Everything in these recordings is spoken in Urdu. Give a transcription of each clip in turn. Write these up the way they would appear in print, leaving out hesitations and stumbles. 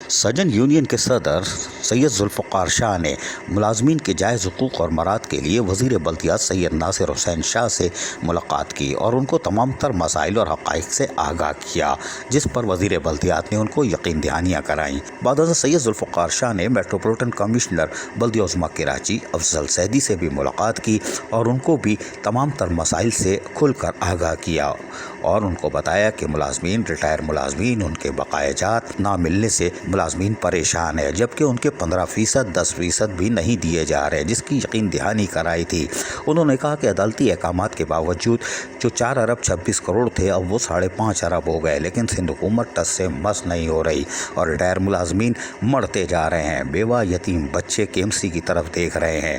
سجن یونین کے صدر سید ذوالفقار شاہ نے ملازمین کے جائز حقوق اور مراد کے لیے وزیر بلدیات سید ناصر حسین شاہ سے ملاقات کی اور ان کو تمام تر مسائل اور حقائق سے آگاہ کیا، جس پر وزیر بلدیات نے ان کو یقین دہانیاں کرائیں۔ بعد ازاں سید ذوالفقار شاہ نے میٹروپولیٹن کمشنر بلدیہ عظمیٰ کراچی افضل سیدی سے بھی ملاقات کی اور ان کو بھی تمام تر مسائل سے کھل کر آگاہ کیا اور ان کو بتایا کہ ملازمین، ریٹائر ملازمین، ان کے بقایا جات نہ ملنے سے ملازمین پریشان ہیں، جبکہ ان کے 15%، 10% بھی نہیں دیے جا رہے، جس کی یقین دہانی کرائی تھی۔ انہوں نے کہا کہ عدالتی احکامات کے باوجود جو 4 ارب 26 کروڑ تھے، اب وہ 5.5 ارب ہو گئے، لیکن سندھ حکومت ٹس سے مس نہیں ہو رہی اور ریٹائر ملازمین مرتے جا رہے ہیں، بیوہ یتیم بچے KMC کی طرف دیکھ رہے ہیں۔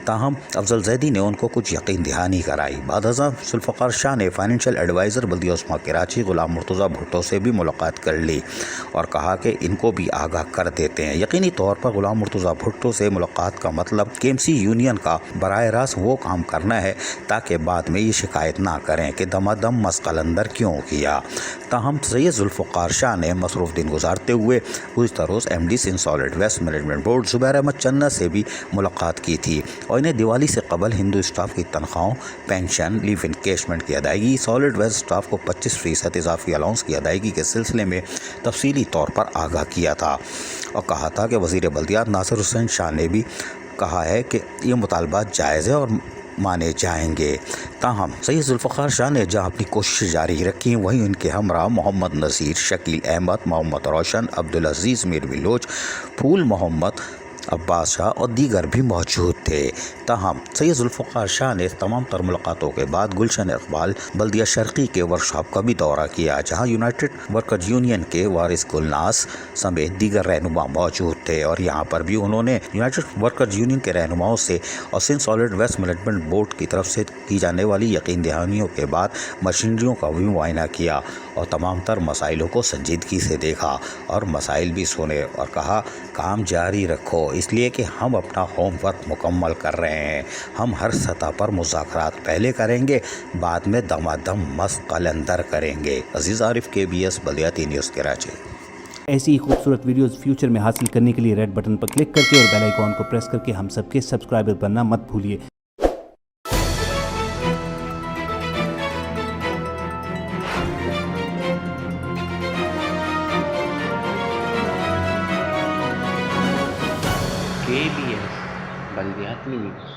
تاہم افضل زیدی نے ان کو کچھ یقین دہانی کرائی۔ بعد ازاں ذوالفقار شاہ نے فائنینشیل ایڈوائزر بلدیہ عظمیٰ کراچی غلام مرتضیٰ بھٹو سے بھی ملاقات کر لی اور کہا کہ ان کو بھی آگاہ کر دیتے ہیں۔ یقینی طور پر غلام مرتضیٰ بھٹو سے ملاقات کا مطلب KMC یونین کا براہ راست وہ کام کرنا ہے تاکہ بعد میں یہ شکایت نہ کریں کہ دم مسقلندر کیوں کیا۔ تاہم سید ذوالفقار شاہ نے مصروف دن گزارتے ہوئے گزشتہ روز MD Sindh solid waste management board Zubair Ahmed Channa سے بھی ملاقات کی تھی اور انہیں دیوالی سے قبل ہندو اسٹاف کی تنخواہوں، پینشن، لیو انکیشمنٹ کی ادائیگی، سالڈ ویسٹ اسٹاف کو 25% اضافی الاؤنس کی ادائیگی کے سلسلے میں تفصیلی طور پر آگاہ کیا تھا اور کہا تھا کہ وزیر بلدیات ناصر حسین شاہ نے بھی کہا ہے کہ یہ مطالبات جائز ہیں اور مانے جائیں گے۔ تاہم سید ذوالفقار شاہ نے جہاں اپنی کوشش جاری رکھی، وہیں ان کے ہمراہ محمد نذیر، شکیل احمد، محمد روشن، عبدالعزیز میر بلوچ، پھول محمد، عباس شاہ اور دیگر بھی موجود تھے۔ تاہم سید ذوالفقار شاہ نے تمام تر ملاقاتوں کے بعد گلشن اقبال بلدیہ شرقی کے ورکشاپ کا بھی دورہ کیا، جہاں یونائٹڈ ورکرز یونین کے وارث گلناز سمیت دیگر رہنما موجود تھے اور یہاں پر بھی انہوں نے یونائٹڈ ورکرز یونین کے رہنماؤں سے اور Sindh solid waste management board کی طرف سے کی جانے والی یقین دہانیوں کے بعد مشینریوں کا بھی معائنہ کیا اور تمام تر مسائلوں کو سنجیدگی سے دیکھا اور مسائل بھی سنے اور کہا کام جاری رکھو، اس لیے کہ ہم اپنا ہوم ورک مکمل کر رہے ہیں۔ ہم ہر سطح پر مذاکرات پہلے کریں گے، بعد میں دمادم مست قلندر کریں گے۔ عزیز عارف، KBS بلدیاتی نیوز کراچی۔ ایسی ہی خوبصورت ویڈیوز فیوچر میں حاصل کرنے کے لیے ریڈ بٹن پر کلک کر کے اور بیل آئیکن کو پریس کر کے ہم سب کے سبسکرائبر بننا مت بھولیے۔ KBS بلدیاتی نیوز۔